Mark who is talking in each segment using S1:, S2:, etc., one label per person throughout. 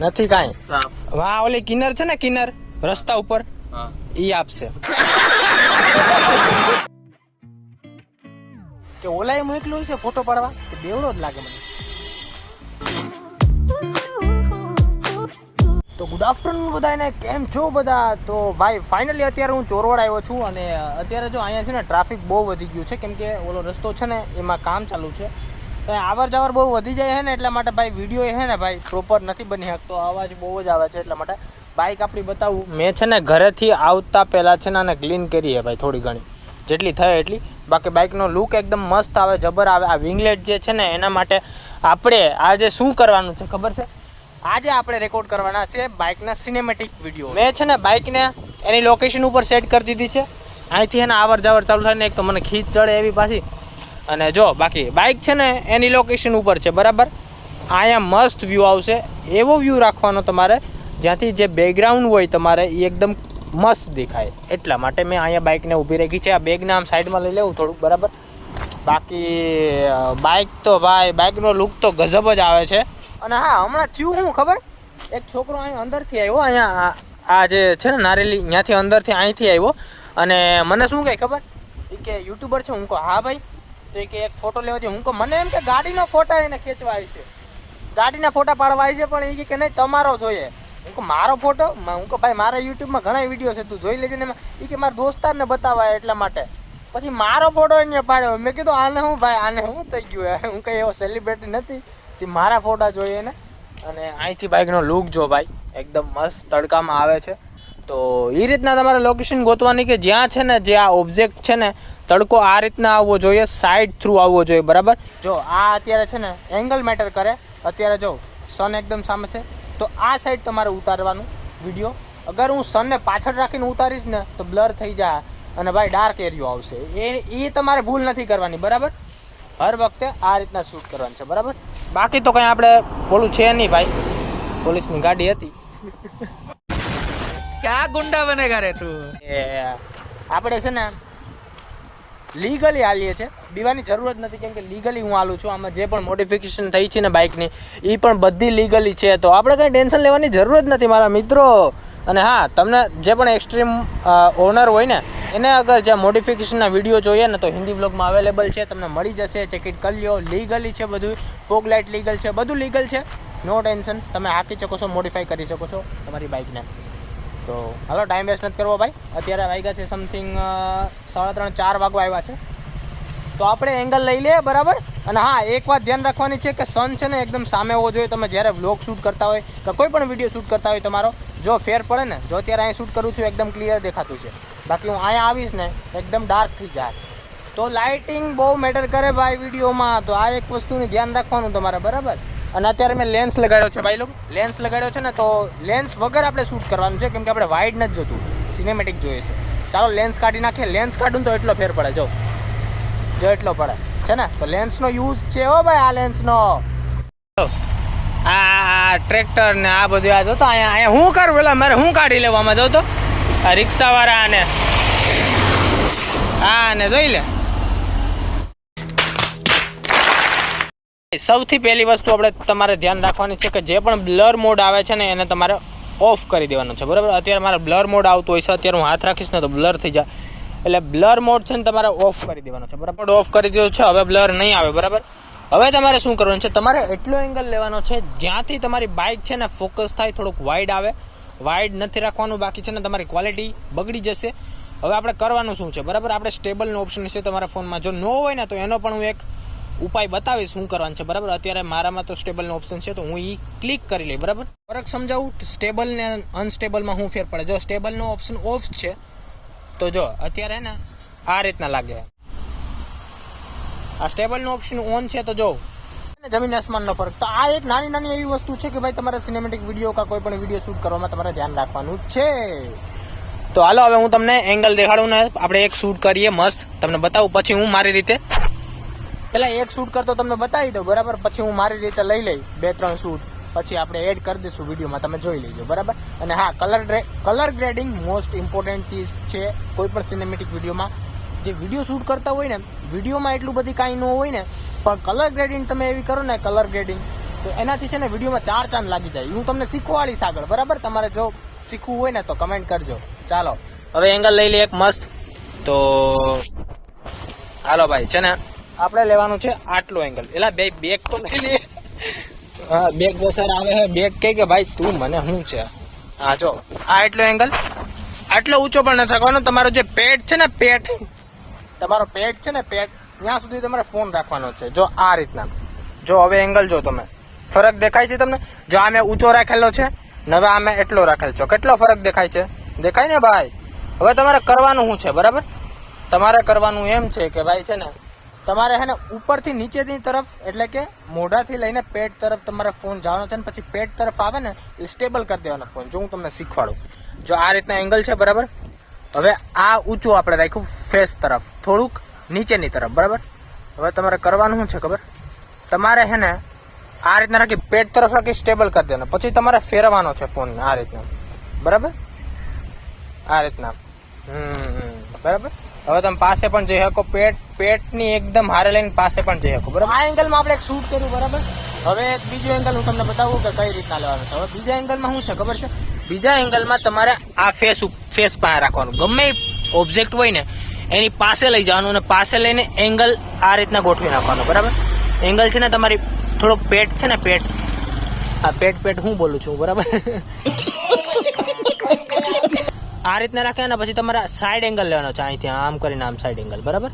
S1: નથી કાંઈ. વાહ ઓલી કિન્નર છે ને, કિન્નર રસ્તા ઉપર ઈ આપશે. કે ઓલાએ મોકલ્યું છે ફોટો પાડવા, કે બેવડો જ લાગે મને. તો ગુડ આફ્ટરનૂન બધાને, કેમ છો બધા? તો ભાઈ ફાઇનલી અત્યારે હું ચોરવાડ આવ્યો છું અને અત્યારે જો અહીંયા છે ને ટ્રાફિક બહુ વધી ગયું છે, કેમ કે ઓલો રસ્તો છે ને એમાં કામ ચાલુ છે. તો આવર જાવર બહુ વધી જાય છે ને, એટલા માટે ભાઈ વિડીયો છે ને ભાઈ પ્રોપર નથી બની શકતો, અવાજ બહુ જ આવે છે. એટલા માટે બાઇક આપણી બતાવું. મેં છે ને ઘરેથી આવતા પહેલાં છે ને આને ક્લીન કરી છે ભાઈ, થોડી ઘણી જેટલી થાય એટલી. બાકી બાઇકનો લુક એકદમ મસ્ત આવે, જબર આવે. આ વિંગલેટ જે છે ને એના માટે આપણે આજે શું કરવાનું છે ખબર છે? આજે આપણે રેકોર્ડ કરવાના છે બાઇકના સિનેમેટિક વિડીયો. મેં છે ને બાઇકને એની લોકેશન ઉપર સેટ કરી દીધી છે. અહીંથી એને આવર જાવર ચાલુ થાય ને, એક તો મને ખીચ ચડે એવી પાછી. અને જો બાકી બાઇક છે ને એની લોકેશન ઉપર છે, બરાબર. અહીંયા મસ્ત વ્યૂ આવશે, એવો વ્યૂ રાખવાનો તમારે જ્યાંથી જે બેકગ્રાઉન્ડ હોય તમારે એ એકદમ મસ્ત દેખાય. એટલા માટે મેં અહીંયા બાઇકને ઊભી રાખી છે. આ બેગને આમ સાઈડમાં લઈ લેવું થોડુંક, બરાબર. બાકી બાઇક તો ભાઈ બાઇકનો લુક તો ગજબ જ આવે છે. અને હા, હમણાં થયું શું ખબર? એક છોકરો અહીં અંદરથી આવ્યો, અહીંયા આ જે છે ને નારેલી, ત્યાંથી અંદરથી અહીંથી આવ્યો અને મને શું કહે ખબર? એ કે યુટ્યુબર છે. હું કહું હા ભાઈ. તો એ કે એક ફોટો લેવા દે. હું કહું મને એમ કે ગાડીનો ફોટા એને ખેંચવા આવી છે, ગાડીના ફોટા પાડવા આવી છે, પણ એ કે નહીં તમારો જોઈએ. હું કહું મારો ફોટો? હું કહું ભાઈ મારા યુટ્યુબમાં ઘણા વિડીયો છે, તું જોઈ લેજે ને. એ કે મારા દોસ્તારને બતાવાય એટલા માટે. પછી મારો ફોટો એને પાડ્યો. મેં કીધું આને હું ભાઈ, આને શું થઈ ગયું? હું કંઈ એવો સેલિબ્રિટી નથી, મારા ફોટા જોઈએ ને. અને અહીંથી બાઇકનો લુક જો ભાઈ, એકદમ મસ્ત તડકામાં આવે છે. તો એ રીતના તમારે લોકેશન ગોતવાની કે જ્યાં છે ને જે આ ઓબ્જેક્ટ છે ને તડકો આ રીતના આવવો જોઈએ, સાઈડ થ્રુ આવવો જોઈએ, બરાબર. જો આ અત્યારે છે ને એંગલ મેટર કરે. અત્યારે જો સન એકદમ સામે છે, તો આ સાઈડ તમારે ઉતારવાનું વિડીયો. અગર હું સનને પાછળ રાખીને ઉતારીશ ને તો બ્લર થઈ જાય અને ભાઈ ડાર્ક એરિયો આવશે. એ તમારે ભૂલ નથી કરવાની, બરાબર. હર વખતે આ રીતના શૂટ કરવાનું છે, બરાબર. બાકી તો કંઈ આપણે બોલું છે નહીં ભાઈ, પોલીસની ગાડી હતી.
S2: ક્યાં ગુંડા બનેગા રે તું?
S1: આપણે છે ને લીગલી હાલીએ છીએ, બીવાની જરૂરત નથી, કેમ કે લીગલી હું હાલું છું. આમાં જે પણ મોડિફિકેશન થઈ છે ને બાઇકની એ પણ બધી લીગલી છે, તો આપણે કંઈ ટેન્શન લેવાની જરૂરત નથી મારા મિત્રો. અને હા, તમને જે પણ એક્સ્ટ્રીમ ઓનર હોય ને એને અગર જે મોડિફિકેશનના વિડીયો જોઈએ ને તો હિન્દી બ્લોગમાં અવેલેબલ છે, તમને મળી જશે. ચેકિટ કરી લ્યો. લીગલી છે બધું, ફોગ લાઇટ લીગલ છે, બધું લીગલ છે, નો ટેન્શન. તમે હાકી શકો છો, મોડિફાઈ કરી શકો છો તમારી બાઇકને. તો હાલો ટાઈમ વેસ્ટ નથી કરવો ભાઈ. અત્યારે વાગ્યા છે સમથિંગ 3:30 4 વાગવા આવ્યા છે. તો આપણે એંગલ લઈ લઈએ, બરાબર. અને હા, એક વાત ધ્યાન રાખવાની છે કે સન છે ને એકદમ સામે હોવો જોઈએ. તમે જ્યારે વ્લોગ શૂટ કરતા હોય કે કોઈ પણ વિડીયો શૂટ કરતા હોય તમારો, જો ફેર પડે ને, જો અત્યારે અહીં શૂટ કરું છું એકદમ ક્લિયર દેખાતું છે, બાકી હું અહીંયા આવીશ ને એકદમ ડાર્ક થઈ જાય. તો લાઇટિંગ બહુ મેટર કરે ભાઈ વિડીયોમાં. તો આ એક વસ્તુનું ધ્યાન રાખવાનું તમારે, બરાબર. અને અત્યારે મેં લેન્સ લગાડ્યો છે ભાઈ લોકો, લેન્સ લગાડ્યો છે ને, તો લેન્સ વગર આપણે શૂટ કરવાનું છે, કેમ કે આપણે વાઇડ નથી જોતું, સિનેમેટિક જોઈએ છે. ચાલો લેન્સ કાઢી નાખીએ. લેન્સ કાઢું તો એટલો ફેર પડે, જો એટલો પડે છે ને. તો લેન્સનો યુઝ છે હો ભાઈ, આ લેન્સનો. આ ટ્રેક્ટર ને આ બધું આ જોતો અહીંયા હું કરું પેલા મારે હું કાઢી લેવામાં જો તો આ રિક્ષાવાળા આને જોઈ લે. સૌથી પહેલી વસ્તુ આપણે તમારે ધ્યાન રાખવાની છે કે જે પણ બ્લર મોડ આવે છે ને એને તમારે ઓફ કરી દેવાનો છે, બરાબર. અત્યારે મારે બ્લર મોડ આવતું હોય છે, અત્યારે હું હાથ રાખીશ ને તો બ્લર થઈ જાય, એટલે બ્લર મોડ છે ને તમારે ઓફ કરી દેવાનો છે, બરાબર. ઓફ કરી દીધો છે, હવે બ્લર નહીં આવે, બરાબર. હવે તમારે શું કરવાનું છે? તમારે એટલો એંગલ લેવાનો છે જ્યાંથી તમારી બાઇક છે ને ફોકસ થાય, થોડુંક વાઇડ આવે. વાઇડ નથી રાખવાનું, બાકી છે ને તમારી ક્વોલિટી બગડી જશે. હવે આપણે કરવાનું શું છે, બરાબર. આપણે સ્ટેબલનો ઓપ્શન છે તમારા ફોનમાં, જો ન હોય ને તો એનો પણ હું એક ઉપાય બતાવીશ શું કરવાનું છે, બરાબર. અત્યારે મારામાં તો સ્ટેબલનો ઓપ્શન છે, તો હું એ ક્લિક કરી લઈ, બરાબર. ફરક સમજાવું સ્ટેબલ ને અનસ્ટેબલમાં શું ફેર પડે. જો સ્ટેબલનો ઓપ્શન ઓફ છે તો જો અત્યારે ને આ રીતના લાગે. આ સ્ટેબલનો ઓપ્શન ઓન છે તો જો જમીન આસમાનનો ફરક. તો આ એક નાની નાની એવી વસ્તુ છે કે ભાઈ તમારે સિનેમેટિક વિડીયો કે કોઈ પણ વિડીયો શૂટ કરવામાં તમારે ધ્યાન રાખવાનું છે. તો હાલો હવે હું તમને એંગલ દેખાડું ને આપણે એક શૂટ કરીએ મસ્ત, તમને બતાવું. પછી હું મારી રીતે પેલા એક શૂટ કરતો તમને બતાવી દઉં, બરાબર. પછી હું મારી રીતે લઈ લઈ 2-3 શૂટ, પછી આપણે એડ કરી દઈશું વિડીયોમાં, તમે જોઈ લેજો, બરાબર. અને હા, colour grading most important cheese છે કોઈ પણ સિનેમેટિક વિડીયોમાં. જે વિડીયો શૂટ કરતા હોય ને, વિડીયોમાં એટલું બધી કાંઈ ન હોય ને, પણ કલર ગ્રેડિંગ તમે એવી કરો ને, કલર ગ્રેડિંગ તો એનાથી છે ને વિડીયોમાં 4 ચાંદ લાગી જાય. હું તમને શીખવાડીશ આગળ, બરાબર? તમારે જો શીખવું હોય ને તો કમેન્ટ કરજો. ચાલો હવે એંગલ લઈ લઈએ એક મસ્ત. તો હાલો ભાઈ, છે ને આપણે લેવાનું છે આટલો એંગલ. એલા બે બેગ તો લઈ લઈએ. હા, બેગ બસર આવે છે. બેગ કે ભાઈ તું મને શું છે? હા જો આ એટલો એંગલ, આટલો ઊંચો પણ નથી રાખવાનો. તમારો જે પેટ છે ને, પેટ, તમારો પેટ છે ને, પેટ ત્યાં સુધી તમારે ફોન રાખવાનો છે. જો આ રીતના. જો હવે એંગલ જો તમે, ફરક દેખાય છે તમને? જો આ મેં ઊંચો રાખેલો છે ને હવે આ મેં એટલો રાખેલો છે. કેટલો ફરક દેખાય છે? દેખાય ને ભાઈ? હવે તમારે કરવાનું શું છે, બરાબર? તમારે કરવાનું એમ છે કે ભાઈ છે ને તમારે છે ને ઉપરથી નીચેની તરફ, એટલે કે મોઢાથી લઈને પેટ તરફ તમારે ફોન જવાનો છે ને પછી પેટ તરફ આવે ને એટલે સ્ટેબલ કરી દેવાનો ફોન. જો હું તમને શીખવાડું. જો આ રીતના એંગલ છે, બરાબર? હવે આ ઊંચું આપણે રાખ્યું ફેસ તરફ, થોડુંક નીચેની તરફ, બરાબર? હવે તમારે કરવાનું શું છે ખબર? તમારે છે ને આ રીતના રાખી પેટ તરફ રાખી સ્ટેબલ કરી દેવાનો. પછી તમારે ફેરવાનો છે ફોન આ રીતના, બરાબર? આ રીતના. બરાબર. હવે તમે પાસે પણ જઈ શકો, પેટની એકદમ હારે લઈને પાસે પણ જઈ શકો, બરાબર? આ એંગલમાં આપણે એક શૂટ કર્યું, બરાબર? હવે એક બીજો એંગલ હું તમને બતાવું કે કઈ રીતના લેવાનું છે. હવે બીજા એંગલમાં શું છે ખબર છે? બીજા એંગલમાં તમારે આ ફેસ પાસે રાખવાનું. ગમે ઓબ્જેક્ટ હોય ને એની પાસે લઈ જવાનું અને પાસે લઈને એંગલ આ રીતના ગોઠવી નાખવાનું, બરાબર? એંગલ છે ને તમારી થોડો પેટ છે ને, પેટ, આ પેટ હું બોલું છું, બરાબર? આ રીતના રાખે ને પછી તમારે સાઈડ એંગલ લેવાનો છે. અહીંથી આમ કરીને આમ સાઈડ એંગલ, બરાબર?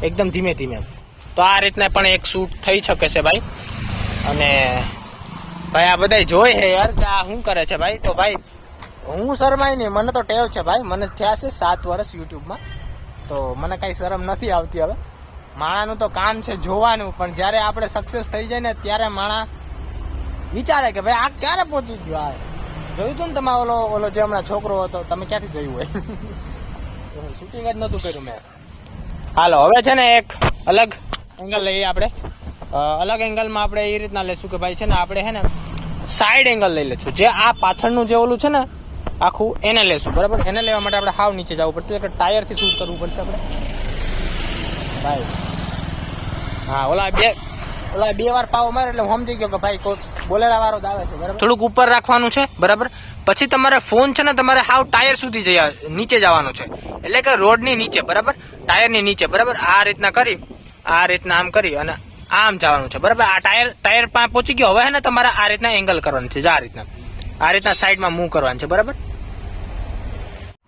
S1: એકદમ ધીમે ધીમે. તો આ રીતના પણ એક શૂટ થઈ શકે છે ભાઈ. અને ભાઈ આ બધા જોઈ હે યાર કે આ શું કરે છે ભાઈ. તો ભાઈ હું શરમાય નહીં, મને તો ટેવ છે ભાઈ. મને થયા છે 7 વર્ષ યુટ્યુબમાં, તો મને કાંઈ શરમ નથી આવતી. હવે માણાનું તો કામ છે જોવાનું, પણ જ્યારે આપણે સક્સેસ થઈ જાય ને ત્યારે માણા વિચારે કે ભાઈ આ ક્યારે પહોંચી ગયો. આ જોયું હતું ને તમે ઓલો જે હમણાં છોકરો હતો, તમે ક્યાંથી જોયું હોય? શૂટિંગ જ નહોતું કર્યું મેં. હાલો હવે છે ને એક અલગ એંગલ લઈએ આપણે. અલગ એંગલમાં આપણે એ રીતના લેશું કે ભાઈ છે ને આપણે છે ને સાઈડ એંગલ લઈ લેશું. જે આ પાછળનું જે ઓલું છે ને આખું એને લેશું, બરાબર? એને લેવા માટે આપણે હાવ નીચે જવું પડશે, કે ટાયરથી શૂટ કરવું પડશે આપણે ભાઈ. હા, ઓલા બે વાર પાવો મારે એટલે હું સમજી ગયો કે ભાઈ કોઈ બોલેરા વાળો જ આવે છે, બરાબર? થોડુંક ઉપર રાખવાનું છે, બરાબર? પછી તમારે ફોન છે ને તમારે હાવ ટાયર સુધી નીચે જવાનું છે, એટલે કે રોડની નીચે, બરાબર? ટાયરની નીચે, બરાબર? આ રીતના કરી, આ રીતના આમ કરી અને આમ જવાનું છે, બરાબર? આ ટાયર પાસે પહોંચી ગયો. હવે ને તમારે આ રીતના એંગલ કરવાનું છે. આ રીતના સાઈડમાં મૂવ કરવાનું છે, બરાબર?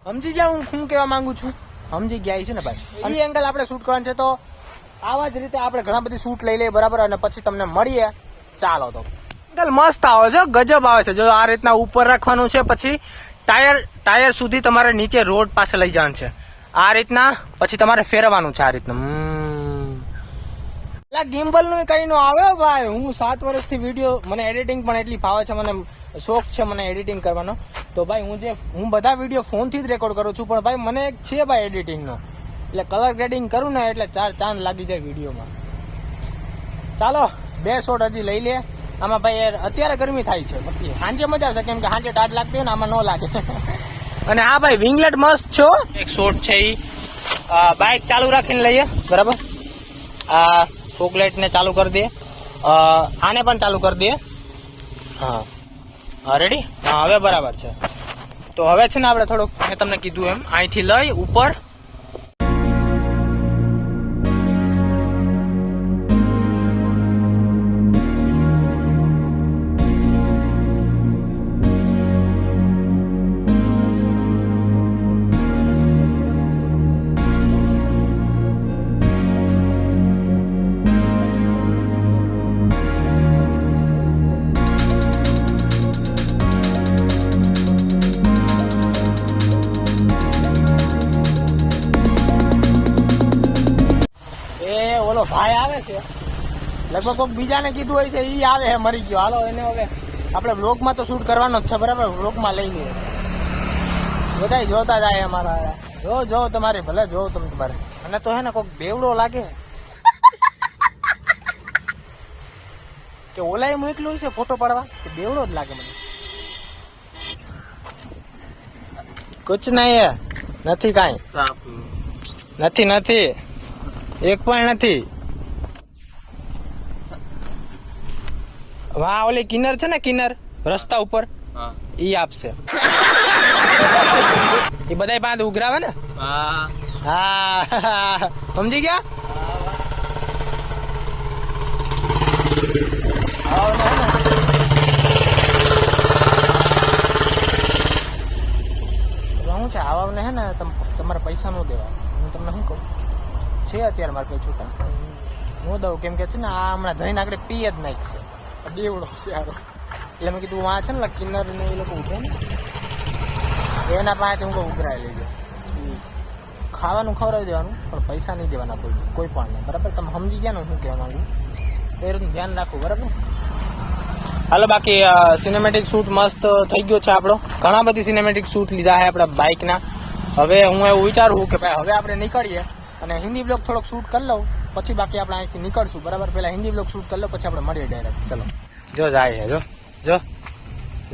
S1: સમજી ગયા હું શું કહેવા માંગુ છું? સમજી ગયા છે ને ભાઈ? એ એંગલ આપણે શૂટ કરવાનું છે. તો આવા જ રીતે આપણે ઘણા બધી શૂટ લઈ લઈએ, બરાબર? અને પછી તમને મળીએ. ચાલો તો એંગલ મસ્ત આવે છે, ગજબ આવે છે. જો આ રીતના ઉપર રાખવાનું છે, પછી ટાયર સુધી તમારે નીચે રોડ પાસે લઈ જવાનું છે. આ રીતના પછી તમારે ફેરવાનું છે આ રીતના. ગિમ્બલ નું કઈ નો આવે ભાઈ. હું 7 વર્ષથી વિડીયો, મને એડિટિંગ પણ એટલી ફાવે છે, મને શોખ છે મને એડિટિંગ કરવાનો. તો ભાઈ હું બધા વિડીયો ફોનથી જ રેકોર્ડ કરું છું, પણ ભાઈ મને એક છે ભાઈ એડિટિંગનો, એટલે કલર ગ્રેડિંગ કરું ને એટલે 4 ચાંદ લાગી જાય વિડીયોમાં. ચાલો 2 શોટ હજી લઈ લે. આમાં ભાઈ યાર અત્યારે ગરમી થાય છે, બાકી સાંજે મજા આવશે, કેમ કે સાંજે ટાઢ લાગતી હોય ને, આમાં ન લાગે. અને હા ભાઈ વિંગલેટ મસ્ત છો. એક શોટ છે એ બાઇક ચાલુ રાખીને લઈએ, બરાબર? આ ફોકલાઇટ ને ચાલુ કરી દઈએ, આને પણ ચાલુ કરી દઈએ. હા રેડી. હા હવે બરાબર છે. તો હવે છે ને આપણે થોડુંક મેં તમને કીધું એમ અહીંથી લઈ ઉપર ભાઈ આવે છે, લગભગ કોઈક બીજાને કીધું હોય છે, ઈ આવે છે, મરી ગયો. હાલો એને હવે આપણે વ્લોગમાં તો શૂટ કરવાનો જ છે, બરાબર? વ્લોગમાં લઈ લઈએ. બધા જોતા જાય અમારા. જો તમારે ભલે જો તમે તમારે. અને તો હે ને કોઈક બેવડો લાગે કે ઓલાએ મોકલું છે ફોટો પાડવા, કે બેવડો જ લાગે મને. કુછ નહીં નથી, કાંઈ નથી, એક પણ નથી. વાહ ઓલી કિન્નર છે ને, કિન્નર રસ્તા ઉપર
S2: હા
S1: ઈ આપશે. એ બધાય પાંચ ઉઘરાવે ને.
S2: હા
S1: હા સમજી ગયા. શું છે આવાને હે ને તમારે પૈસા નો દેવા. હું તમને શું કહું છે અત્યારે મારે કઈ છૂટા હું દઉં, કેમ કે છે ને આ હમણાં જઈને આગળ પી જ નાખશે, દેવડો છે આરો. એટલે મેં કીધું આ છે ને કિન્નર ને એ લોકો ઉઠે ને એના પાસેથી હું કહું ઉઘરાઈ લેજો. ખાવાનું ખવડાવી દેવાનું પણ પૈસા નહીં દેવાના કોઈ પણ ને, બરાબર. તમે સમજી ગયા ને હું કહેવા માંગુ તો એ રીતનું ધ્યાન રાખવું, બરાબર. હાલો બાકી સિનેમેટિક શૂટ મસ્ત થઈ ગયો છે આપણો. ઘણા બધી સિનેમેટિક શૂટ લીધા છે આપણા બાઇકના. હવે હું એવું વિચારું કે ભાઈ હવે આપણે નીકળીએ અને હિન્દી બ્લોગ થોડોક શૂટ કરી લઉં, પછી બાકી આપણે અહીંથી નીકળશું, બરાબર. પહેલાં હિન્દી બ્લોગ શૂટ કરી લો, પછી આપણે મળીએ ડાયરેક્ટ. ચલો જો જાય જો જો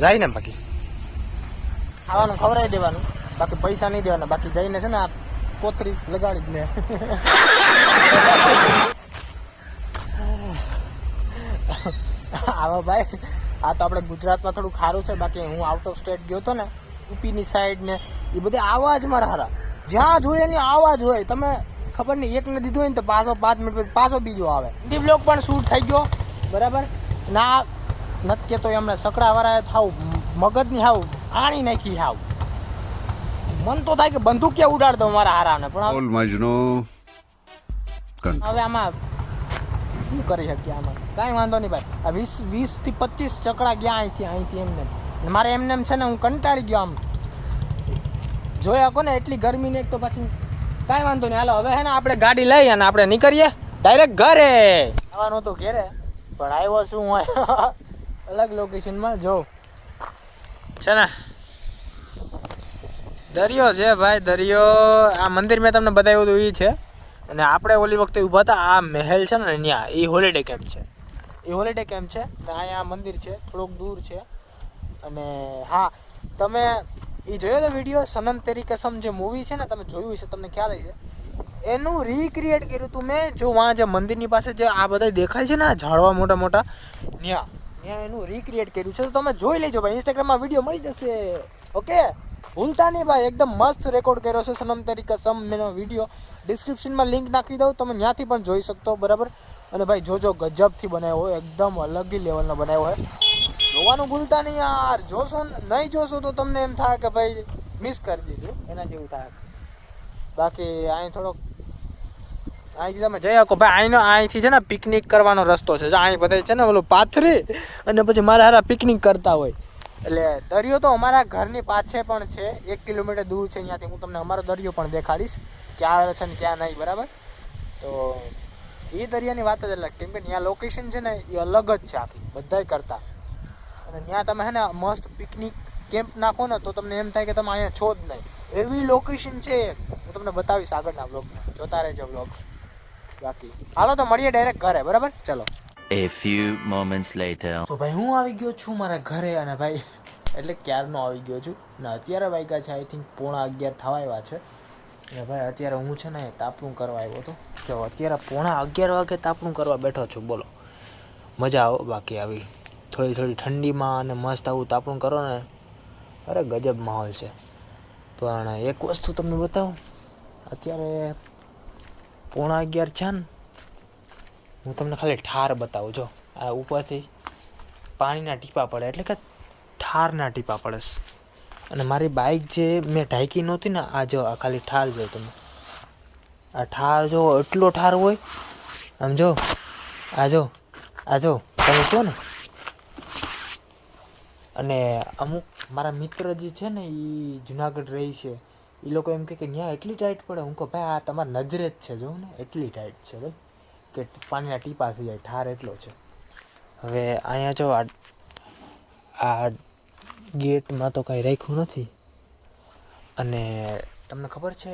S1: જાય ને. બાકી ખાવાનું ખવડાવી દેવાનું, બાકી પૈસા નહીં દેવાના. બાકી જઈને છે ને આ કોથરી લગાડી જ લે. આવા ભાઈ આ તો આપણે ગુજરાતમાં થોડું ખારું છે. બાકી હું આઉટ ઓફ સ્ટેટ ગયો હતો ને, યુપીની સાઈડ ને એ બધી આવા જ મારા હારા. જ્યાં જોઈએ ને આવા જ હોય. તમે ખબર નહીં એકને દીધું હોય ને તો પાછો 5 મિનિટ પછી પાછો બીજો આવે. હિન્દી બ્લોગ પણ શૂટ થઈ ગયો, બરાબર. ના નથી કહેતો એમને સકડાવાળાએ થાવ મગજની હાવ આણી નાખી હાવ. મન તો થાય કે બંદૂકિયા ઉડાડ દો મારા હારાને, પણ હવે આમાં શું કરી શકીએ? આમાં કાંઈ વાંધો નહીં ભાઈ. આ 20 થી 25 ચકડા ગયા અહીંથી એમને. મારે એમને એમ છે ને હું કંટાળી ગયો આમ જોયા કોને એટલી ગરમી ને. એક તો પછી કાંઈ વાંધો નહીં. હાલો હવે હે ને આપણે ગાડી લઈ અને આપણે નીકળીએ ડાયરેક્ટ ઘરે. આવવાનું હતું ઘેરે પણ આવ્યો શું હોય અલગ લોકેશનમાં. જો છે ને દરિયો છે ભાઈ, દરિયો. આ મંદિર મેં તમને બતાવ્યું હતું એ છે. અને આપણે ઓલી વખતે ઊભા હતા આ મહેલ છે ને ત્યાં, એ હોલિડે કેમ્પ છે. એ હોલિડે કેમ્પ છે ને અહીંયા મંદિર છે, થોડુંક દૂર છે. અને હા તમે એ જોયો તો વિડીયો સનમ તેરી કસમ જે મૂવી છે ને, તમે જોયું છે, તમને ખ્યાલ છે. એનું રીક્રિએટ કર્યું હતું મેં. જો વાં જે મંદિરની પાસે જે આ બધા દેખાય છે ને આ ઝાડવા મોટા મોટા, ત્યાં એનું રીક્રિએટ કર્યું છે. તો તમે જોઈ લેજો ભાઈ, ઇન્સ્ટાગ્રામમાં વિડીયો મળી જશે. ઓકે ભૂલતા નહીં ભાઈ, એકદમ મસ્ત રેકોર્ડ કર્યો છે સનમ તેરી કસમ મેનો વિડીયો. ડિસ્ક્રિપ્શનમાં લિંક નાખી દઉં, તમે ત્યાંથી પણ જોઈ શકતો, બરાબર. અને ભાઈ જોજો ગજબથી બનાવ્યો હોય, એકદમ અલગ લેવલનો બનાવ્યો હોય. જોવાનું ભૂલતા નહીં યાર. જોશો નહીં જોશો તો તમને એમ થાય કે ભાઈ મિસ કરી દીધું, એના જેવું થાય. બાકી અહીં થોડોક અહીંથી તમે જઈ શકો ભાઈ. અહીંથી છે ને પિકનિક કરવાનો રસ્તો છે. અહીં બધા છે ને ઓલું પાથરી અને પછી મારા હારા પિકનિક કરતા હોય. એટલે દરિયો તો અમારા ઘરની પાછળ પણ છે, 1 કિલોમીટર દૂર છે. ત્યાંથી હું તમને અમારો દરિયો પણ દેખાડીશ ક્યાં આવે છે ને ક્યાં નહીં, બરાબર. તો એ દરિયાની વાત જ અલગ, કેમ કે ત્યાં લોકેશન છે ને એ અલગ જ છે આખી બધાય કરતા. અને ત્યાં તમે હે ને મસ્ત પિકનિક કેમ્પ નાખો ને તો તમને એમ થાય કે તમે અહીંયા છો જ નહીં, એવી લોકેશન છે. હું તમને બતાવીશ આગળના બ્લોગમાં, જોતા રહેજો બ્લોગ્સ. બાકી હાલો તો મળીએ ડાયરેક્ટ ઘરે, બરાબર. ચલો.
S3: A few moments later.
S1: તો ભાઈ હું આવી ગયો છું મારા ઘરે. અને ભાઈ એટલે ક્યારનો આવી ગયો છું ને અત્યારે વાગ્યા છે આઈ થિંક 11:30 થવા આવ્યા છે. અને ભાઈ અત્યારે હું છે ને તાપણું કરવા આવ્યો હતો. તો અત્યારે 11:30 વાગે તાપણું કરવા બેઠો છું. બોલો મજા આવો. બાકી આવી થોડી ઠંડીમાં અને મસ્ત આવું તાપણું કરો ને, અરે ગજબ માહોલ છે. પણ એક વસ્તુ તમને બતાવું, અત્યારે 11:30 છે ને, હું તમને ખાલી ઠાર બતાવું. જો આ ઉપરથી પાણીના ટીપા પડે, એટલે કે ઠારના ટીપા પડે. અને મારી બાઇક જે મેં ઢાંકી નહોતી ને, આ જો આ ખાલી ઠાર જો તમે, આ ઠાર જો એટલો ઠાર હોય આમ. જો આ જો તમે કહો ને. અને અમુક મારા મિત્ર જે છે ને એ જુનાગઢ રહી છે, એ લોકો એમ કે ત્યાં એટલી ટાઈટ પડે. હું કહું ભાઈ આ તમારી નજરે જ છે, જો ને એટલી ટાઈટ છે ભાઈ કે પાણીના ટીપા થઈ જાય, ઠાર એટલો છે. હવે અહીંયા જો આ ગેટમાં તો કાંઈ રાખ્યું નથી. અને તમને ખબર છે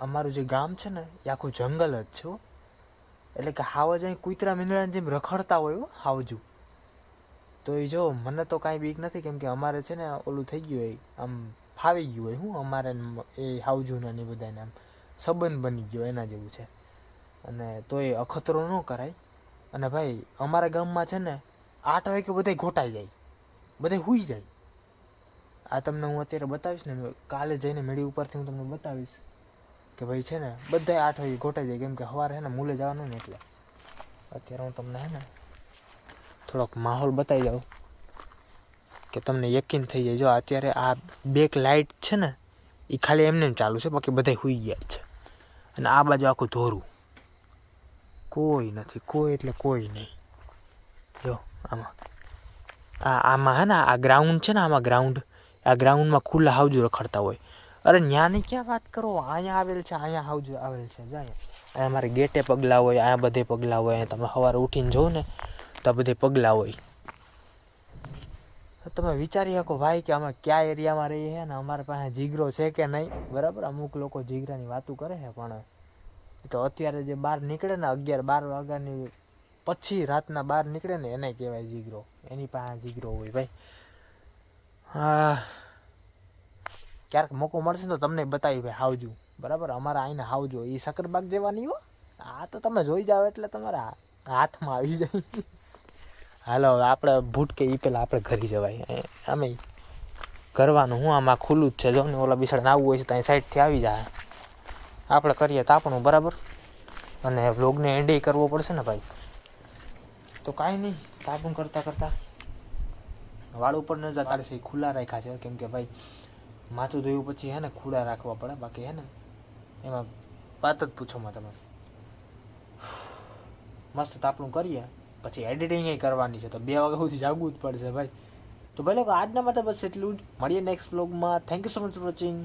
S1: અમારું જે ગામ છે ને એ આખું જંગલ જ છે. એટલે કે હાવજ અહીં કૂતરા મીંદડાની જેમ રખડતા હોય હાવજું. તો એ જો મને તો કાંઈ બીક નથી, કેમ કે અમારે છે ને ઓલું થઈ ગયું હોય, આમ ફાવી ગયું હોય. હું અમારે એ હાવજુના ને બધાને આમ સંબંધ બની ગયો એના જેવું છે. અને તોય અખતરો ન કરાય. અને ભાઈ અમારા ગામમાં છે ને 8 વાગે બધા ઘોટાઈ જાય, બધા સૂઈ જાય. આ તમને હું અત્યારે બતાવીશ ને, કાલે જઈને મેળી ઉપરથી હું તમને બતાવીશ કે ભાઈ છે ને બધા 8 વાગે ઘોટાઈ જાય, કેમ કે સવારે છે ને મૂલે જવાનું ને એટલે. અત્યારે હું તમને છે ને થોડોક માહોલ બતાવી જાઉં કે તમને યકીન થઈ જાય. જો અત્યારે આ બેક લાઇટ છે ને એ ખાલી એમને એમ ચાલુ છે, બાકી બધા સૂઈ ગયા છે. અને આ બાજુ આખું ધોરું, કોઈ નથી, કોઈ એટલે કોઈ નહીં. જો આમાં હે ને આ ગ્રાઉન્ડ છે ને, આમાં આ ગ્રાઉન્ડમાં ખુલ્લા હાવજુ રખડતા હોય. અરે ન્યાની ક્યાં વાત કરો, અહીંયા આવેલ છે, અહીંયા હાવજુ આવેલ છે. જો અહીંયા મારે ગેટે પગલાં હોય, અહીંયા બધે પગલાં હોય. તમે સવારે ઉઠીને જોવો ને તો બધે પગલાં હોય. તમે વિચારી શકો ભાઈ કે અમે કયા એરિયામાં રહીએ છીએ ને અમારા પાસે જીગરો છે કે નહીં. બરાબર, અમુક લોકો જીગરાની વાતું કરે છે, પણ તો અત્યારે જે બહાર નીકળે ને 11-12 વાગ્યાની પછી રાતના બહાર નીકળે ને એને કહેવાય જીગરો. એની પાસે જીગરો હોય ભાઈ. હા, ક્યારેક મોકો મળશે ને તો તમને બતાવી ભાઈ હાવજુ. બરાબર, અમારા અહીંને હાવજો એ સકરબાગ જેવાની હો. આ તો તમે જોઈ જાઓ એટલે તમારા હાથમાં આવી જાય. હાલો હવે આપણે ભૂટકે એ પહેલાં આપણે ઘરે જવાય. અમે કરવાનું હું આમાં ખુલ્લું જ છે. જો ને ઓલા બિસાડ આવવું હોય છે તો અહીં સાઈડથી આવી જાય. આપણે કરીએ તાપણું. બરાબર, અને વ્લોગને એન્ડ કરવો પડશે ને ભાઈ. તો કાંઈ નહીં, તાપણું કરતાં વાળ ઉપર ન જતા છે, ખુલ્લા રાખ્યા છે. કેમ કે ભાઈ માથું ધોયું પછી હે ને ખુલ્લા રાખવા પડે, બાકી હે ને એમાં વાત જ પૂછોમાં તમે. મસ્ત તાપણું કરીએ પછી એડિટિંગ કરવાની છે, તો 2 વાગ્યા સુધી જાગવું જ પડશે ભાઈ. તો ભાઈ લોકો આજના માટે બસ એટલું જ. મળીએ નેક્સ્ટ વ્લોગમાં. Thank you so much for watching.